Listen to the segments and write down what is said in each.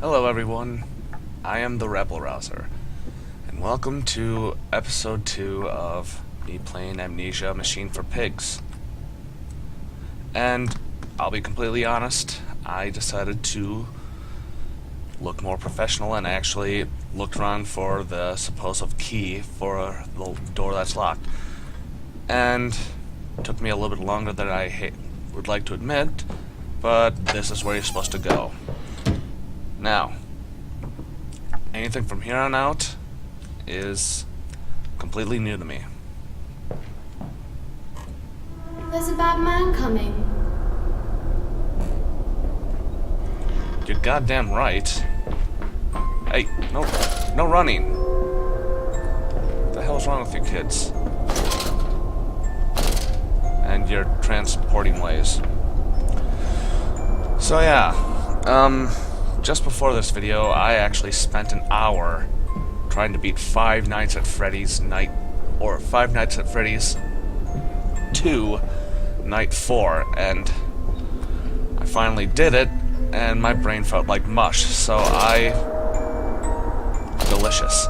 Hello everyone, I am the Rabblerouser, and welcome to episode 2 of me playing Amnesia Machine for Pigs. And I'll be completely honest, I decided to look more professional and actually looked around for the supposed key for the door that's locked. And it took me a little bit longer than I would like to admit, but this is where you're supposed to go. Now, anything from here on out is completely new to me. There's a bad man coming. You're goddamn right. Hey, no running. What the hell's wrong with you kids? And your transporting ways. So yeah, just before this video, I actually spent an hour trying to beat Five Nights at Freddy's Five Nights at Freddy's 2, Night 4, and I finally did it, and my brain felt like mush, so delicious.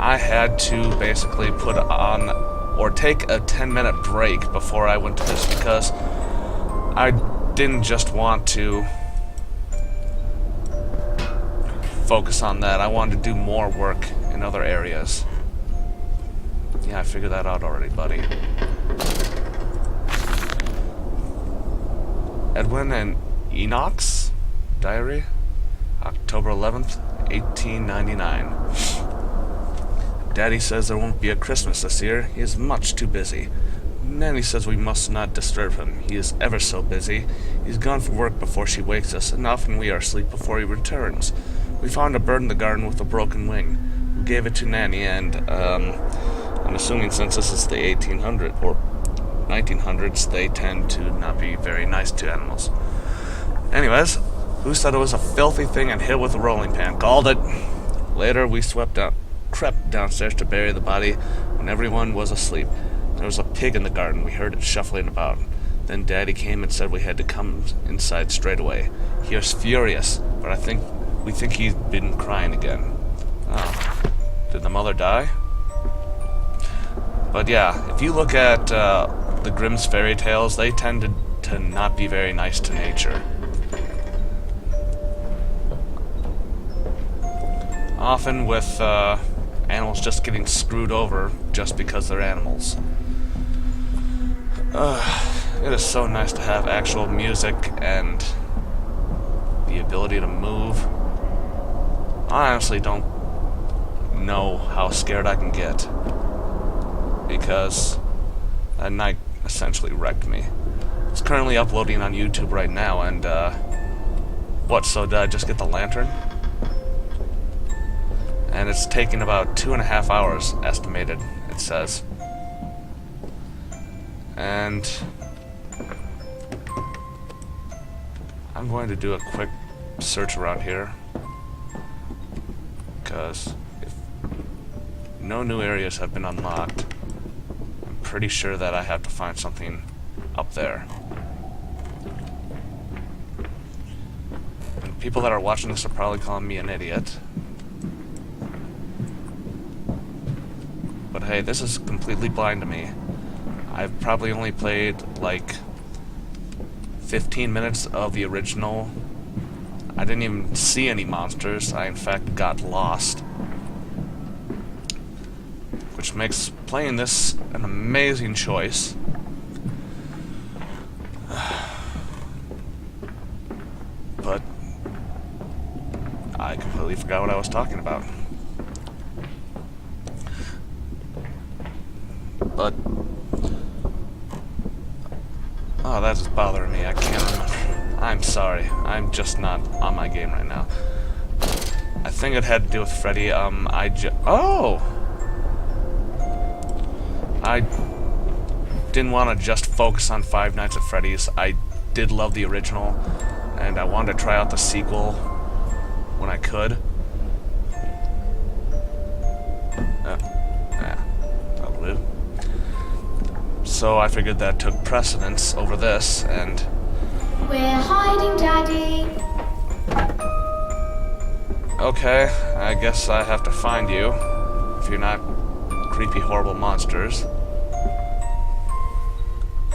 I had to basically put on, or take a 10-minute break before I went to this, because I didn't just want to focus on that. I wanted to do more work in other areas. Yeah, I figured that out already, buddy. Edwin and Enoch's diary, October 11th, 1899. Daddy says there won't be a Christmas this year. He is much too busy. Nanny says we must not disturb him. He is ever so busy. He's gone for work before she wakes us, and often we are asleep before he returns. We found a bird in the garden with a broken wing. We gave it to Nanny, and, I'm assuming since this is the 1800s, or 1900s, they tend to not be very nice to animals. Anyways, who said it was a filthy thing and hit it with a rolling pin? Called it. Later, we crept downstairs to bury the body when everyone was asleep. There was a pig in the garden. We heard it shuffling about. Then Daddy came and said we had to come inside straight away. He was furious, but we think he's been crying again. Oh. Did the mother die? But yeah, if you look at the Grimm's fairy tales, they tended to not be very nice to nature. Often with animals just getting screwed over just because they're animals. It is so nice to have actual music and the ability to move. I honestly don't know how scared I can get, because that night essentially wrecked me. It's currently uploading on YouTube right now, and so did I just get the lantern? And it's taking about 2.5 hours estimated, it says. And I'm going to do a quick search around here, because if no new areas have been unlocked, I'm pretty sure that I have to find something up there. And people that are watching this are probably calling me an idiot. But hey, this is completely blind to me. I've probably only played like 15 minutes of the original. I didn't even see any monsters. I in fact got lost. Which makes playing this an amazing choice. But I completely forgot what I was talking about. But oh, that is bothering me. I can't remember. I'm sorry. I'm just not on my game right now. I think it had to do with Freddy. I didn't want to just focus on Five Nights at Freddy's. I did love the original, and I wanted to try out the sequel when I could. That'll do. So I figured that took precedence over this, and We're hiding, Daddy. Okay, I guess I have to find you. If you're not creepy, horrible monsters.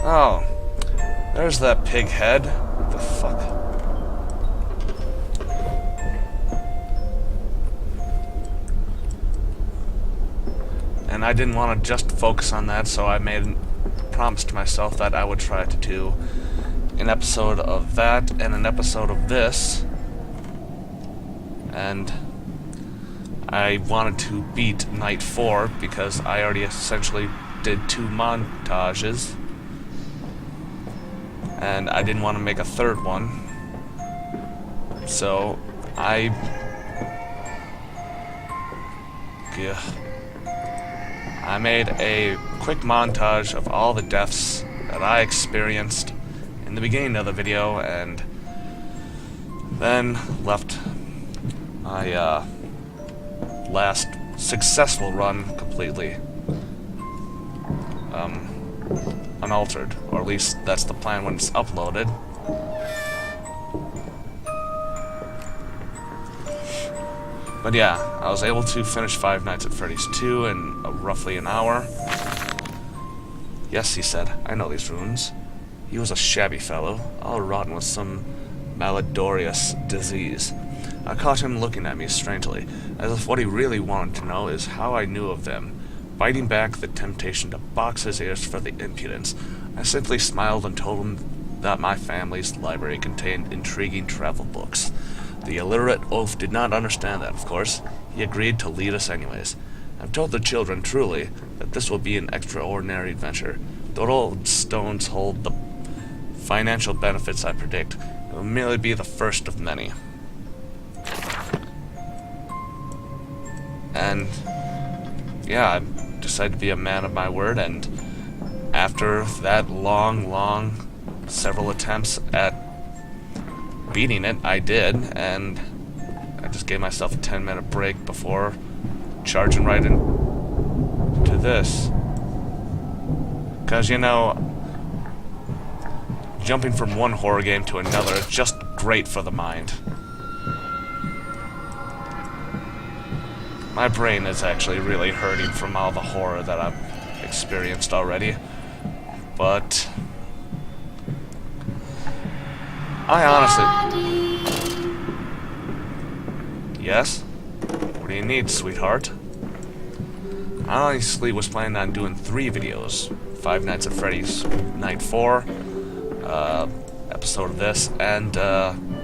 Oh, there's that pig head. What the fuck? And I didn't want to just focus on that, so I made a promise to myself that I would try to do an episode of that and an episode of this. And I wanted to beat Night 4 because I already essentially did 2 montages. And I didn't want to make a third one. So I made a quick montage of all the deaths that I experienced in the beginning of the video, and then left my last successful run completely unaltered, or at least that's the plan when it's uploaded. But yeah, I was able to finish Five Nights at Freddy's 2 in roughly an hour. Yes, he said, I know these runes. He was a shabby fellow, all rotten with some malodorous disease. I caught him looking at me strangely, as if what he really wanted to know is how I knew of them. Biting back the temptation to box his ears for the impudence, I simply smiled and told him that my family's library contained intriguing travel books. The illiterate oaf did not understand that, of course. He agreed to lead us anyways. I've told the children, truly, that this will be an extraordinary adventure. The old stones hold the financial benefits I predict. It will merely be the first of many. And yeah, I decided to be a man of my word, and after that long, several attempts at beating it, I did, and I just gave myself a 10-minute break before charging right into this. Because, you know, jumping from one horror game to another is just great for the mind. My brain is actually really hurting from all the horror that I've experienced already. But I honestly... Yes? What do you need, sweetheart? I honestly was planning on doing 3 videos. Five Nights at Freddy's Night 4, episode of this, and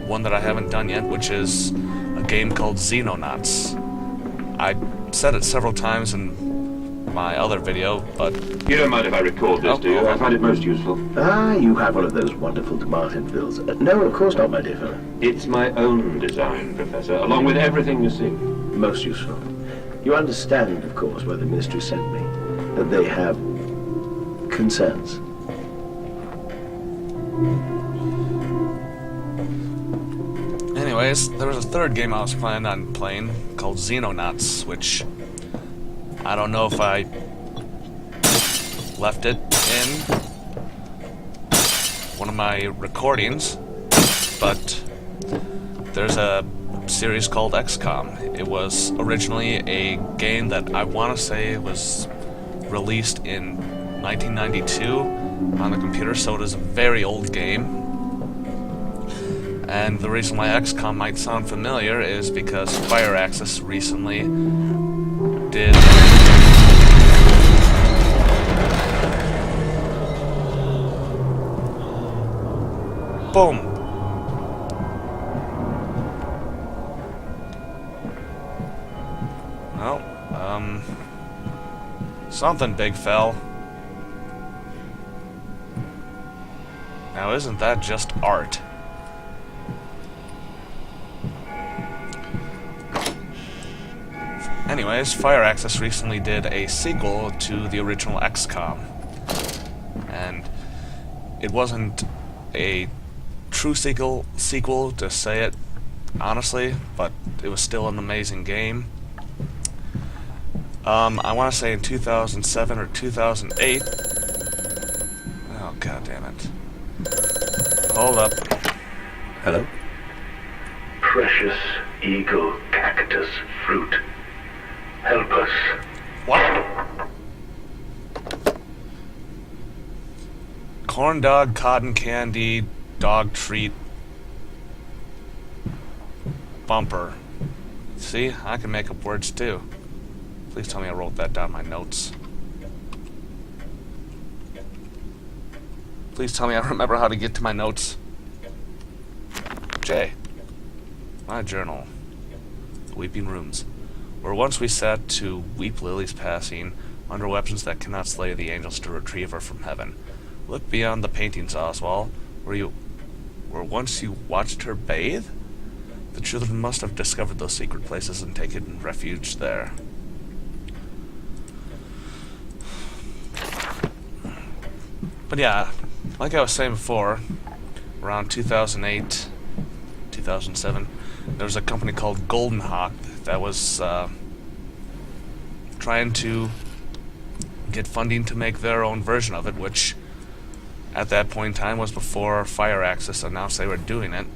one that I haven't done yet, which is a game called Xenonauts. I said it several times in my other video, but... You don't mind if I record this, do you? I find it most useful. Ah, you have one of those wonderful Martinvilles. No, of course not, my dear fellow. It's my own design, Professor, along with everything you see. Most useful. You understand, of course, why the Ministry sent me. That they have concerns. Anyways, there was a third game I was planning on playing called Xenonauts, which I don't know if I left it in one of my recordings, but there's a series called XCOM. It was originally a game that I want to say was released in 1992 on the computer, so it is a very old game. And the reason why XCOM might sound familiar is because Fire Access recently did... Boom! Well, something big fell. Now isn't that just art? Anyways, Fire Access recently did a sequel to the original XCOM. And it wasn't a true sequel to say it honestly, but it was still an amazing game. I want to say in 2007 or 2008. Oh, god damn it. Hold up. Hello? Precious Eagle, cactus, fruit. Help us. What? Corn dog, cotton candy, dog treat, bumper. See, I can make up words too. Please tell me I wrote that down in my notes. Please tell me I remember how to get to my notes. J. My journal. The Weeping Rooms. Where once we sat to weep Lily's passing, under weapons that cannot slay the angels to retrieve her from heaven. Look beyond the paintings, Oswald, where once you watched her bathe? The children must have discovered those secret places and taken refuge there. But yeah, like I was saying before, around 2008, 2007, there was a company called Golden Hawk that was trying to get funding to make their own version of it, which at that point in time was before Fire Access announced they were doing it,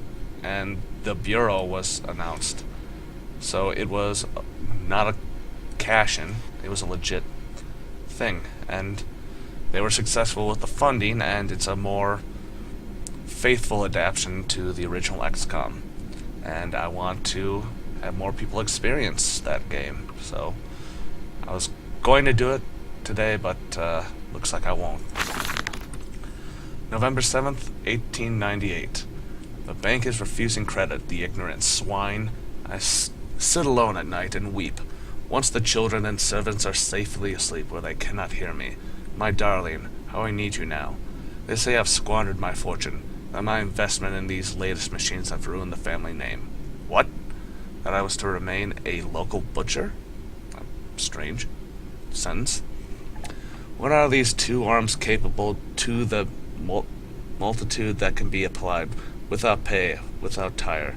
and the Bureau was announced. So it was not a cash-in, it was a legit thing, and they were successful with the funding, and it's a more faithful adaptation to the original XCOM. And I want to have more people experience that game, so I was going to do it today, but looks like I won't. November 7th, 1898. The bank is refusing credit, the ignorant swine. I sit alone at night and weep. Once the children and servants are safely asleep where they cannot hear me. My darling, how I need you now. They say I've squandered my fortune, that my investment in these latest machines have ruined the family name. What? That I was to remain a local butcher? Strange sentence. What are these two arms capable to the multitude that can be applied without pay, without tire,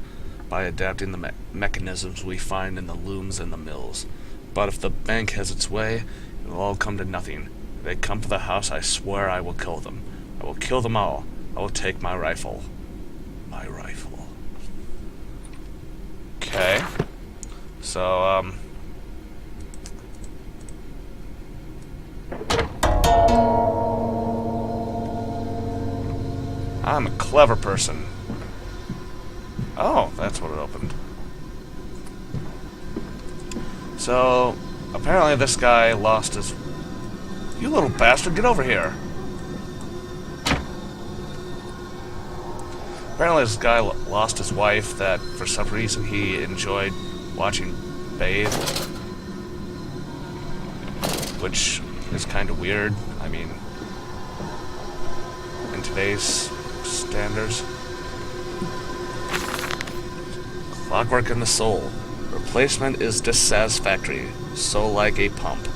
by adapting the mechanisms we find in the looms and the mills? But if the bank has its way, it will all come to nothing. If they come for the house, I swear I will kill them. I will kill them all. I will take my rifle. My rifle. Okay. So, I'm a clever person. Oh, that's what it opened. So, apparently this guy lost his... You little bastard, get over here! Apparently this guy lost his wife that, for some reason, he enjoyed watching bathe. Which is kind of weird. I mean, in today's standards. Clockwork in the soul. Replacement is dissatisfactory, so like a pump.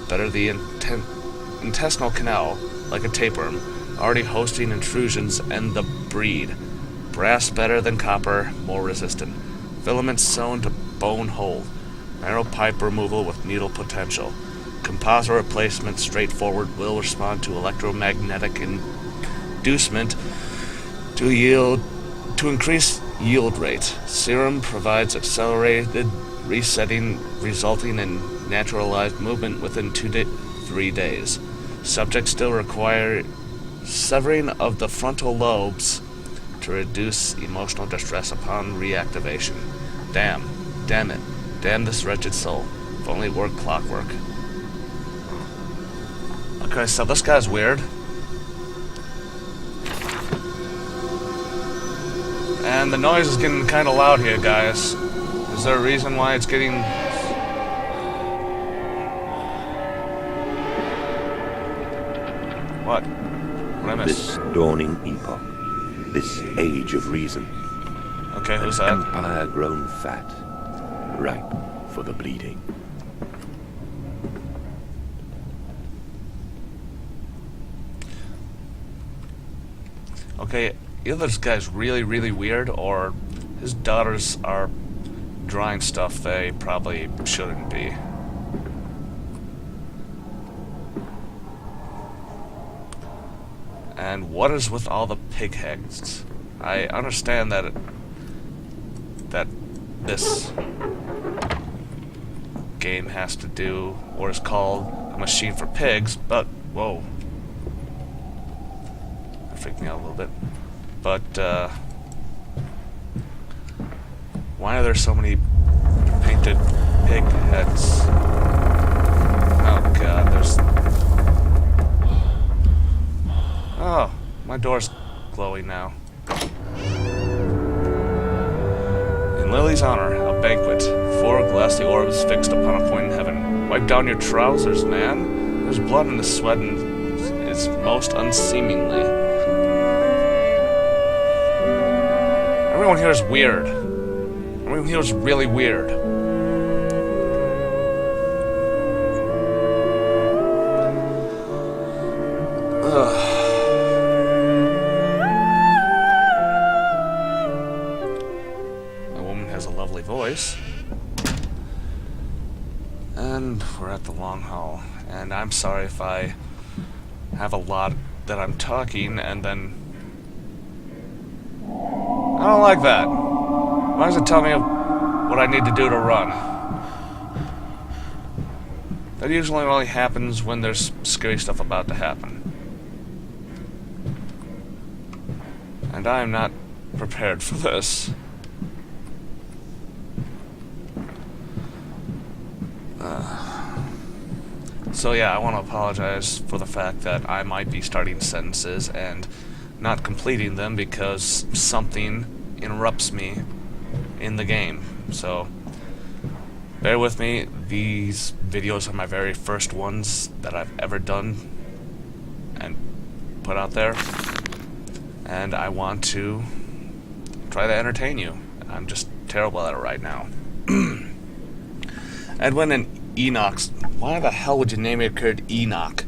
Better the intestinal canal, like a tapeworm, already hosting intrusions, and the breed. Brass better than copper, more resistant. Filaments sewn to bone hold. Narrow pipe removal with needle potential. Composite replacement straightforward, will respond to electromagnetic inducement to increase yield rate. Serum provides accelerated resetting, resulting in naturalized movement within 2 to 3 days. Subject still require severing of the frontal lobes to reduce emotional distress upon reactivation. Damn it. Damn this wretched soul. If only it worked clockwork. Okay, so this guy's weird. And the noise is getting kind of loud here, guys. Is there a reason why it's getting... What? What did I miss? This dawning epoch, this age of reason. Okay, who's An that? empire grown fat, ripe for the bleeding. Okay, either this guy's really, really weird, or his daughters are drawing stuff they probably shouldn't be. And what is with all the pig heads? I understand that this game has to do, or is called, a machine for pigs, but, whoa. That freaked me out a little bit. But, why are there so many painted pig heads? Oh god, there's... Oh, my door's glowing now. In Lily's honor, a banquet. 4 glassy orbs fixed upon a point in heaven. Wipe down your trousers, man. There's blood in the sweat and it's most unseemingly. Everyone here is weird. Everyone here is really weird. Ugh. Voice. And we're at the long haul. And I'm sorry if I have a lot that I'm talking and then... I don't like that. Why does it tell me what I need to do to run? That usually only happens when there's scary stuff about to happen. And I am not prepared for this. So yeah, I want to apologize for the fact that I might be starting sentences and not completing them because something interrupts me in the game. So bear with me. These videos are my very first ones that I've ever done and put out there, and I want to try to entertain you. I'm just terrible at it right now. Edwin and Enoch's... Why the hell would you name your kid Enoch?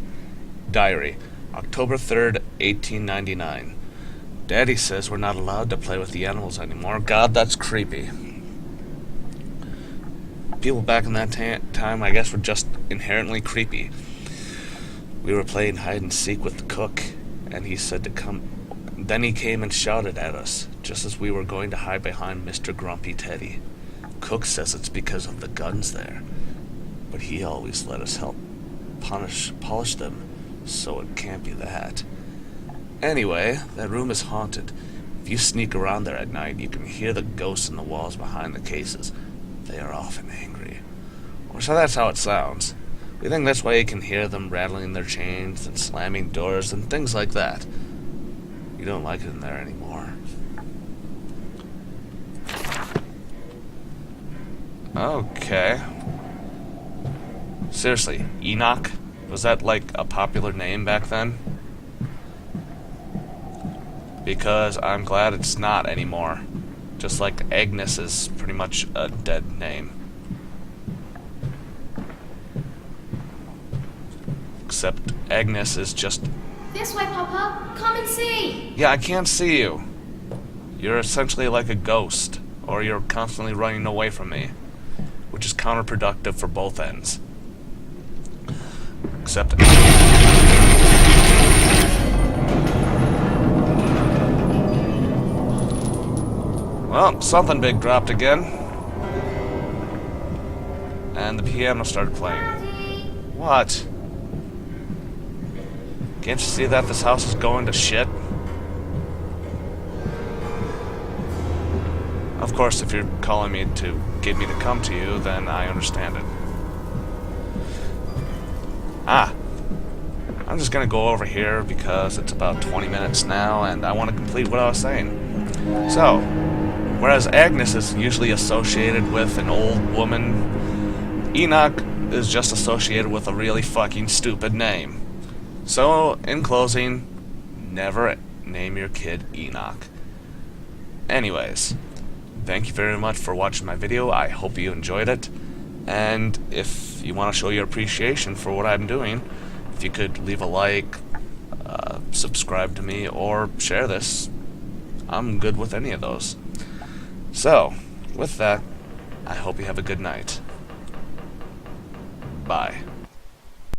Diary, October 3rd, 1899. Daddy says we're not allowed to play with the animals anymore. God, that's creepy. People back in that time, I guess, were just inherently creepy. We were playing hide and seek with the cook, and he said to come... Then he came and shouted at us, just as we were going to hide behind Mr. Grumpy Teddy. Cook says it's because of the guns there. But he always let us help polish them, so it can't be that. Anyway, that room is haunted. If you sneak around there at night, you can hear the ghosts in the walls behind the cases. They are often angry. Or so that's how it sounds. We think that's why you can hear them rattling their chains and slamming doors and things like that. You don't like it in there anymore. Okay. Seriously, Enoch? Was that like a popular name back then? Because I'm glad it's not anymore. Just like Agnes is pretty much a dead name. Except Agnes is just... This way, Papa. Come and see. Yeah, I can't see you. You're essentially like a ghost, or you're constantly running away from me, which is counterproductive for both ends. Except... Well, something big dropped again. And the piano started playing. What? Can't you see that this house is going to shit? Of course, if you're calling me to get me to come to you, then I understand it. I'm just gonna go over here because it's about 20 minutes now and I want to complete what I was saying. So, whereas Agnes is usually associated with an old woman, Enoch is just associated with a really fucking stupid name. So, in closing, never name your kid Enoch. Anyways, thank you very much for watching my video. I hope you enjoyed it. And if you want to show your appreciation for what I'm doing, if you could leave a like, subscribe to me, or share this, I'm good with any of those. So, with that, I hope you have a good night. Bye.